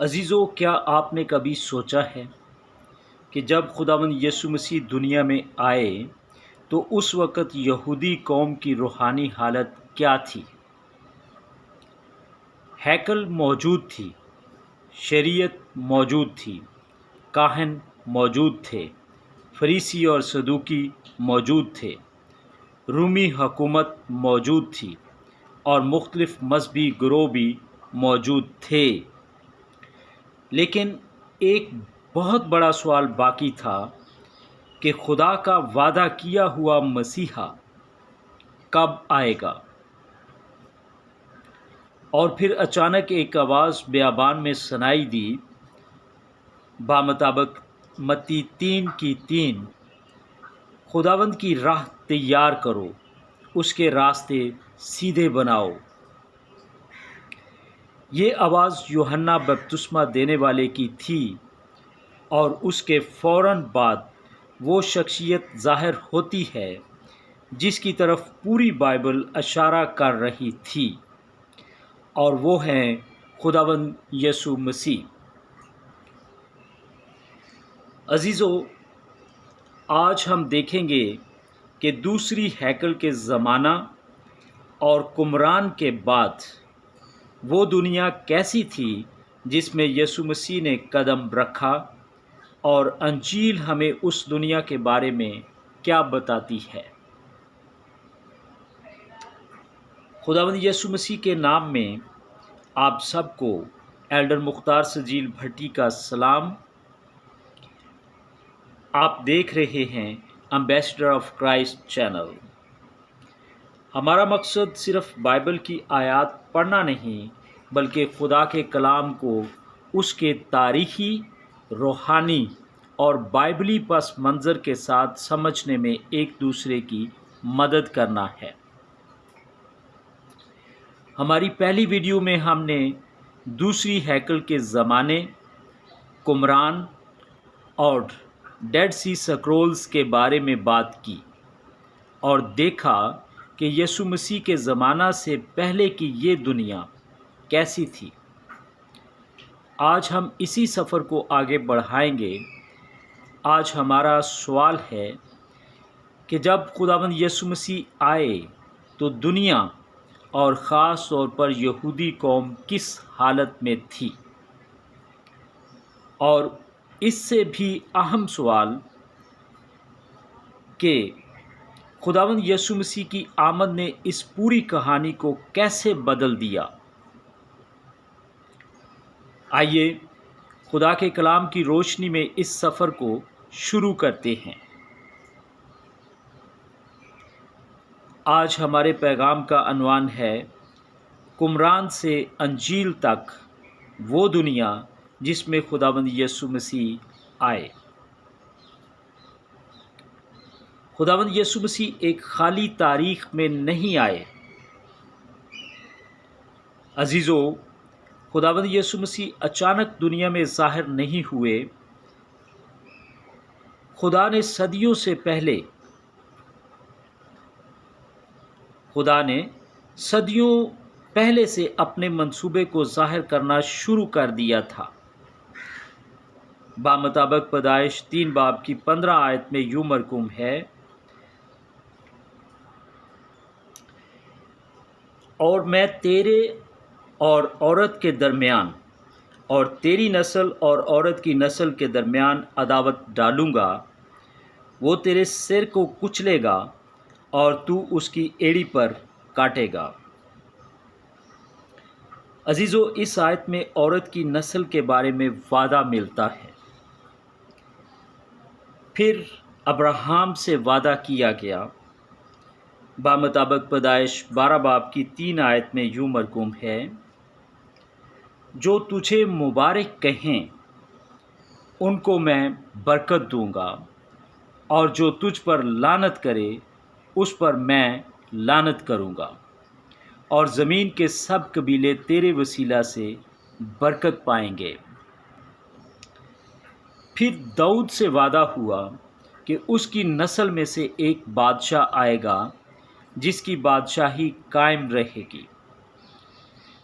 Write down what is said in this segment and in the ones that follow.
عزیزو، کیا آپ نے کبھی سوچا ہے کہ جب خداوند یسوع مسیح دنیا میں آئے تو اس وقت یہودی قوم کی روحانی حالت کیا تھی؟ ہیکل موجود تھی، شریعت موجود تھی، کاہن موجود تھے، فریسی اور صدوقی موجود تھے، رومی حکومت موجود تھی اور مختلف مذہبی گروہ بھی موجود تھے۔ لیکن ایک بہت بڑا سوال باقی تھا کہ خدا کا وعدہ کیا ہوا مسیحا کب آئے گا؟ اور پھر اچانک ایک آواز بیابان میں سنائی دی، بامطابق متی 3:3، خداوند کی راہ تیار کرو، اس کے راستے سیدھے بناؤ۔ یہ آواز یوحنا بپتسمہ دینے والے کی تھی، اور اس کے فوراً بعد وہ شخصیت ظاہر ہوتی ہے جس کی طرف پوری بائبل اشارہ کر رہی تھی، اور وہ ہیں خداوند یسوع مسیح۔ عزیزو، آج ہم دیکھیں گے کہ دوسری ہیکل کے زمانہ اور قمران کے بعد وہ دنیا کیسی تھی جس میں یسوع مسیح نے قدم رکھا، اور انجیل ہمیں اس دنیا کے بارے میں کیا بتاتی ہے۔ خداوند یسوع مسیح کے نام میں آپ سب کو ایلڈر مختار سجیل بھٹی کا سلام۔ آپ دیکھ رہے ہیں ایمبیسڈر آف کرائسٹ چینل۔ ہمارا مقصد صرف بائبل کی آیات پڑھنا نہیں، بلکہ خدا کے کلام کو اس کے تاریخی، روحانی اور بائبلی پس منظر کے ساتھ سمجھنے میں ایک دوسرے کی مدد کرنا ہے۔ ہماری پہلی ویڈیو میں ہم نے دوسری ہیکل کے زمانے، قمران اور ڈیڈ سی سکرولز کے بارے میں بات کی، اور دیکھا کہ یسوع مسیح کے زمانہ سے پہلے کی یہ دنیا کیسی تھی۔ آج ہم اسی سفر کو آگے بڑھائیں گے۔ آج ہمارا سوال ہے کہ جب خداوند یسوع مسیح آئے تو دنیا اور خاص طور پر یہودی قوم کس حالت میں تھی؟ اور اس سے بھی اہم سوال کہ خداوند یسوع مسیح کی آمد نے اس پوری کہانی کو کیسے بدل دیا؟ آئیے خدا کے کلام کی روشنی میں اس سفر کو شروع کرتے ہیں۔ آج ہمارے پیغام کا عنوان ہے، قمران سے انجیل تک وہ دنیا جس میں خداوند یسوع مسیح آئے۔ خداوند یسوع مسیح ایک خالی تاریخ میں نہیں آئے۔ عزیزو، خداوند یسوع مسیح اچانک دنیا میں ظاہر نہیں ہوئے۔ خدا نے صدیوں پہلے سے اپنے منصوبے کو ظاہر کرنا شروع کر دیا تھا۔ بامطابق پیدائش 3:15 میں یوں مرقوم ہے، اور میں تیرے اور عورت کے درمیان اور تیری نسل اور عورت کی نسل کے درمیان عداوت ڈالوں گا، وہ تیرے سر کو کچلے گا اور تو اس کی ایڑی پر کاٹے گا۔ عزیزو، اس آیت میں عورت کی نسل کے بارے میں وعدہ ملتا ہے۔ پھر ابراہیم سے وعدہ کیا گیا۔ بامطابق پیدائش 12:3 میں یوں مرقوم ہے، جو تجھے مبارک کہیں ان کو میں برکت دوں گا، اور جو تجھ پر لعنت کرے اس پر میں لعنت کروں گا، اور زمین کے سب قبیلے تیرے وسیلہ سے برکت پائیں گے۔ پھر داؤد سے وعدہ ہوا کہ اس کی نسل میں سے ایک بادشاہ آئے گا جس کی بادشاہی قائم رہے گی۔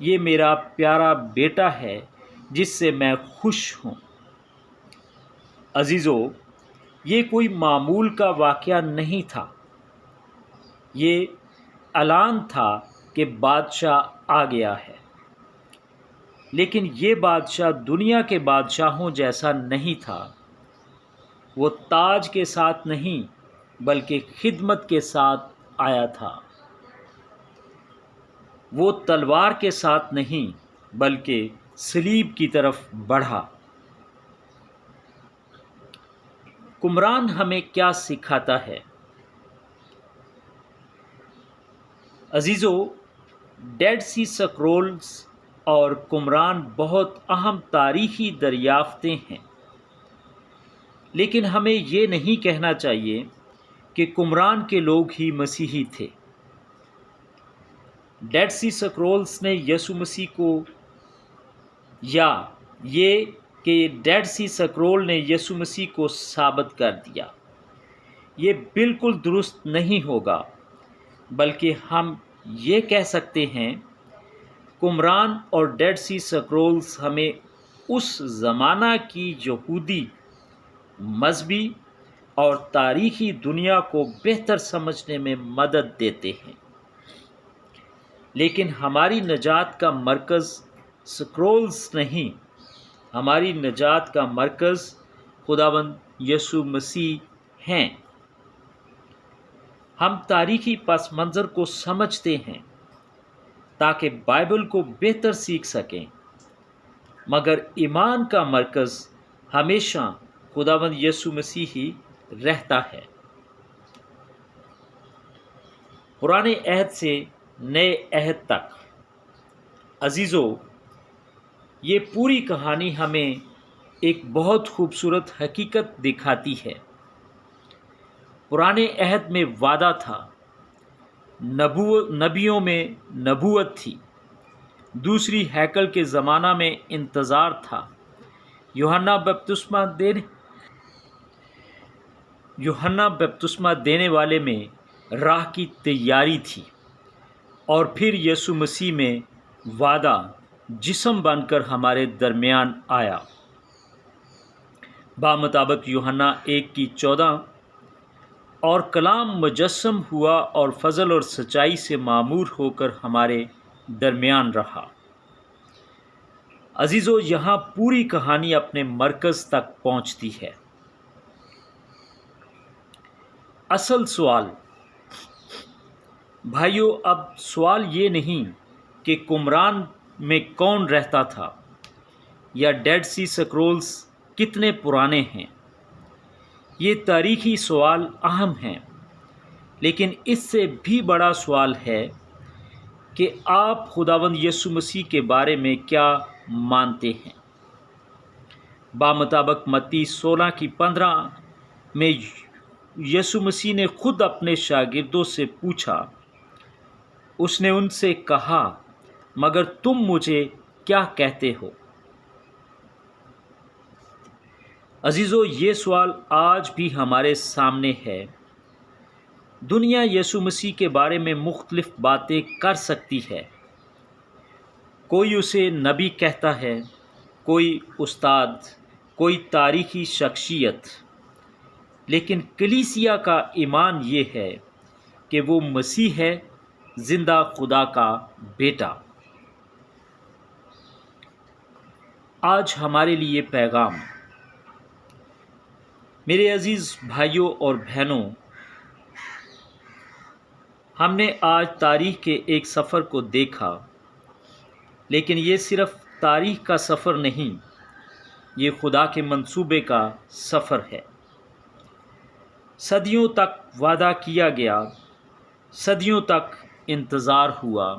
یہ میرا پیارا بیٹا ہے جس سے میں خوش ہوں۔ عزیزو، یہ کوئی معمول کا واقعہ نہیں تھا، یہ اعلان تھا کہ بادشاہ آ گیا ہے۔ لیکن یہ بادشاہ دنیا کے بادشاہوں جیسا نہیں تھا۔ وہ تاج کے ساتھ نہیں بلکہ خدمت کے ساتھ آیا تھا۔ وہ تلوار کے ساتھ نہیں بلکہ صلیب کی طرف بڑھا۔ قمران ہمیں کیا سکھاتا ہے؟ عزیزو، ڈیڈ سی سکرولز اور قمران بہت اہم تاریخی دریافتیں ہیں، لیکن ہمیں یہ نہیں کہنا چاہیے کہ قمران کے لوگ ہی مسیحی تھے۔ ڈیڈ سی سکرولز نے یسوع مسیح کو، یا یہ کہ ڈیڈ سی سکرول نے یسوع مسیح کو ثابت کر دیا، یہ بالکل درست نہیں ہوگا، بلکہ ہم یہ کہہ سکتے ہیں قمران اور ڈیڈ سی سکرولز ہمیں اس زمانہ کی یہودی مذہبی اور تاریخی دنیا کو بہتر سمجھنے میں مدد دیتے ہیں، لیکن ہماری نجات کا مرکز سکرولز نہیں، ہماری نجات کا مرکز خداوند یسوع مسیح ہیں۔ ہم تاریخی پس منظر کو سمجھتے ہیں تاکہ بائبل کو بہتر سیکھ سکیں، مگر ایمان کا مرکز ہمیشہ خداوند یسوع مسیح ہی رہتا ہے۔ پرانے عہد سے نئے عہد تک، عزیزو، یہ پوری کہانی ہمیں ایک بہت خوبصورت حقیقت دکھاتی ہے۔ پرانے عہد میں وعدہ تھا، نبیوں میں نبوت تھی، دوسری ہیکل کے زمانہ میں انتظار تھا، یوحنا بپتسمہ دینے والے میں راہ کی تیاری تھی، اور پھر یسوع مسیح میں وعدہ جسم بن کر ہمارے درمیان آیا۔ بامطابق یوحنا 1:14، اور کلام مجسم ہوا اور فضل اور سچائی سے معمور ہو کر ہمارے درمیان رہا۔ عزیزو، یہاں پوری کہانی اپنے مرکز تک پہنچتی ہے۔ اصل سوال، بھائیو، اب سوال یہ نہیں کہ قمران میں کون رہتا تھا یا ڈیڈ سی سکرولز کتنے پرانے ہیں۔ یہ تاریخی سوال اہم ہیں، لیکن اس سے بھی بڑا سوال ہے کہ آپ خداوند یسوع مسیح کے بارے میں کیا مانتے ہیں۔ بامطابق متی 16:15 میں یسوع مسیح نے خود اپنے شاگردوں سے پوچھا، اس نے ان سے کہا، مگر تم مجھے کیا کہتے ہو؟ عزیزو، یہ سوال آج بھی ہمارے سامنے ہے۔ دنیا یسوع مسیح کے بارے میں مختلف باتیں کر سکتی ہے۔ کوئی اسے نبی کہتا ہے، کوئی استاد، کوئی تاریخی شخصیت، لیکن کلیسیا کا ایمان یہ ہے کہ وہ مسیح ہے، زندہ خدا کا بیٹا۔ آج ہمارے لیے پیغام، میرے عزیز بھائیوں اور بہنوں، ہم نے آج تاریخ کے ایک سفر کو دیکھا، لیکن یہ صرف تاریخ کا سفر نہیں، یہ خدا کے منصوبے کا سفر ہے۔ صدیوں تک وعدہ کیا گیا، صدیوں تک انتظار ہوا،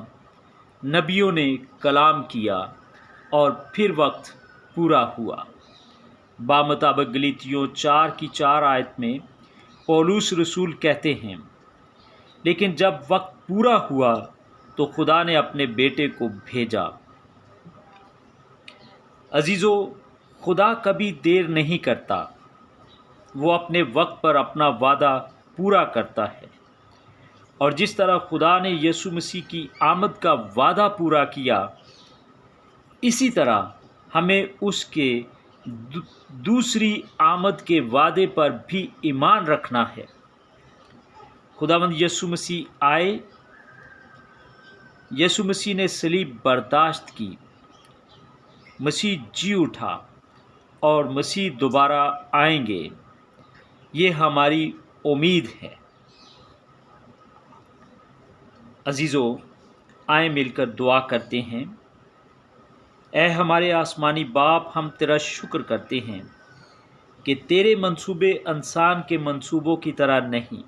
نبیوں نے کلام کیا، اور پھر وقت پورا ہوا۔ بامطابق گلاطیوں 4:4 میں پولس رسول کہتے ہیں، لیکن جب وقت پورا ہوا تو خدا نے اپنے بیٹے کو بھیجا۔ عزیزو، خدا کبھی دیر نہیں کرتا، وہ اپنے وقت پر اپنا وعدہ پورا کرتا ہے، اور جس طرح خدا نے یسوع مسیح کی آمد کا وعدہ پورا کیا، اسی طرح ہمیں اس کے دوسری آمد کے وعدے پر بھی ایمان رکھنا ہے۔ خداوند یسوع مسیح آئے، یسوع مسیح نے صلیب برداشت کی، مسیح جی اٹھا اور مسیح دوبارہ آئیں گے، یہ ہماری امید ہے۔ عزیزو، آئیں مل کر دعا کرتے ہیں۔ اے ہمارے آسمانی باپ، ہم تیرا شکر کرتے ہیں کہ تیرے منصوبے انسان کے منصوبوں کی طرح نہیں،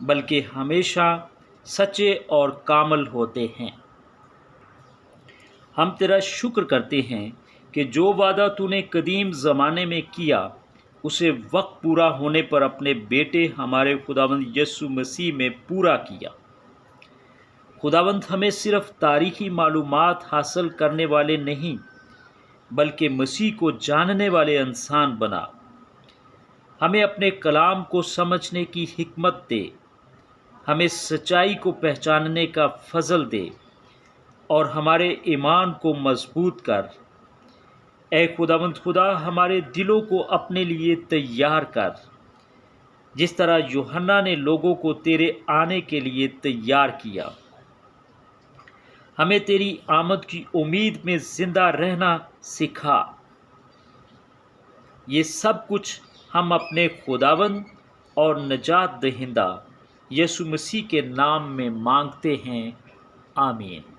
بلکہ ہمیشہ سچے اور کامل ہوتے ہیں۔ ہم تیرا شکر کرتے ہیں کہ جو وعدہ تو نے قدیم زمانے میں کیا، اسے وقت پورا ہونے پر اپنے بیٹے ہمارے خداوند یسوع مسیح میں پورا کیا۔ خداوند، ہمیں صرف تاریخی معلومات حاصل کرنے والے نہیں بلکہ مسیح کو جاننے والے انسان بنا۔ ہمیں اپنے کلام کو سمجھنے کی حکمت دے، ہمیں سچائی کو پہچاننے کا فضل دے اور ہمارے ایمان کو مضبوط کر۔ اے خداوند خدا، ہمارے دلوں کو اپنے لیے تیار کر، جس طرح یوحنا نے لوگوں کو تیرے آنے کے لیے تیار کیا۔ ہمیں تیری آمد کی امید میں زندہ رہنا سکھا۔ یہ سب کچھ ہم اپنے خداوند اور نجات دہندہ یسوع مسیح کے نام میں مانگتے ہیں، آمین۔